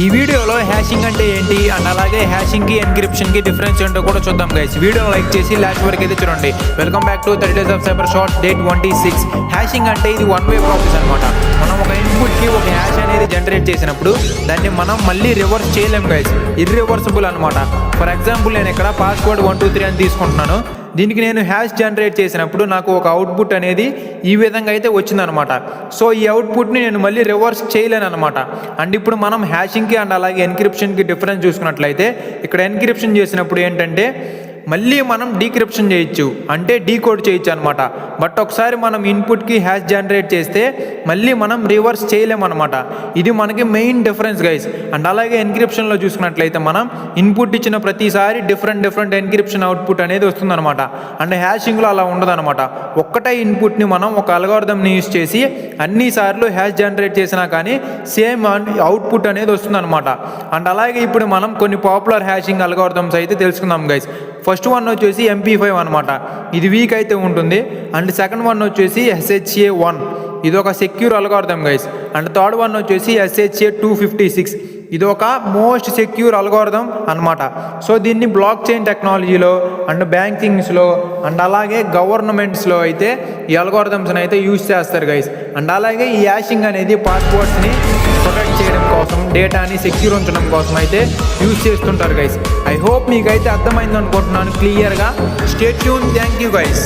ఈ వీడియోలో హ్యాషింగ్ అంటే ఏంటి అండ్ అలాగే హ్యాషింగ్ కి ఎన్క్రిప్షన్ కి డిఫరెన్స్ ఏంటో కూడా చూద్దాం గైస్. వీడియోని లైక్ చేసి లాస్ట్ వరకు అయితే చూడండి. Welcome back to 30 days of cyber shorts day 26. Hashing అంటే ఇది వన్ వే ప్రాసెస్ అనమాట. మనం ఒక ఇన్పుట్ కి ఒక హ్యాష్ అనేది జనరేట్ చేసినప్పుడు దాన్ని మనం మళ్ళీ రివర్స్ చేయలేం గైస్. ఇర్రివర్సిబుల్ అనమాట. ఫర్ ఎగ్జాంపుల్ నేను ఇక్కడ పాస్వర్డ్ 123 అని తీసుకుంటున్నాను. దీనికి నేను హ్యాష్ జనరేట్ చేసినప్పుడు నాకు ఒక అవుట్పుట్ అనేది ఈ విధంగా అయితే వచ్చిందనమాట. సో ఈ అవుట్పుట్ని నేను మళ్ళీ రివర్స్ చేయలేను అనమాట. అండ్ ఇప్పుడు మనం హ్యాషింగ్కి అండ్ అలాగే ఎన్క్రిప్షన్కి డిఫరెన్స్ చూసుకున్నట్లయితే ఇక్కడ ఎన్క్రిప్షన్ చేసినప్పుడు ఏంటంటే మళ్ళీ మనం డీక్రిప్షన్ చేయొచ్చు, అంటే డీకోడ్ చేయొచ్చు అనమాట. బట్ ఒకసారి మనం ఇన్పుట్కి హ్యాష్ జనరేట్ చేస్తే మళ్ళీ మనం రివర్స్ చేయలేమన్నమాట. ఇది మనకి మెయిన్ డిఫరెన్స్ గైస్. అండ్ అలాగే ఎన్క్రిప్షన్లో చూసుకున్నట్లయితే మనం ఇన్పుట్ ఇచ్చిన ప్రతిసారి డిఫరెంట్ ఎన్క్రిప్షన్ అవుట్పుట్ అనేది వస్తుందన్నమాట. అండ్ హ్యాషింగ్లో అలా ఉండదన్నమాట. ఒక్కటే ఇన్పుట్ని మనం ఒక అల్గారిథంని యూస్ చేసి అన్నిసార్లు హ్యాష్ జనరేట్ చేసినా కానీ సేమ్ అవుట్పుట్ అనేది వస్తుందన్నమాట. అండ్ అలాగే ఇప్పుడు మనం కొన్ని పాపులర్ హ్యాషింగ్ అల్గారిథమ్స్ అయితే తెలుసుకుందాం గైస్. ఫస్ట్ వన్ వచ్చేసి MP5 అనమాట. ఇది వీక్ అయితే ఉంటుంది. అండ్ సెకండ్ వన్ వచ్చేసి SHA-1, ఇది ఒక secure algorithm guys. And third one వచ్చేసి SHA-256, ఇది ఒక మోస్ట్ సెక్యూర్ అల్గారిథం అనమాట. సో దీన్ని బ్లాక్ చైన్ టెక్నాలజీలో అండ్ బ్యాంకింగ్స్లో అండ్ అలాగే గవర్నమెంట్స్లో అయితే ఈ అల్గారిథమ్స్ని అయితే యూజ్ చేస్తారు గైస్. అండ్ అలాగే ఈ హ్యాషింగ్ అనేది పాస్వర్డ్స్ని ప్రొటెక్ట్ చేయడం కోసం, డేటాని సెక్యూర్ ఉంచడం కోసం అయితే యూజ్ చేస్తుంటారు గైస్. ఐ హోప్ మీకైతే అర్థమైంది అనుకుంటున్నాను క్లియర్గా. Stay tune. Thank you guys.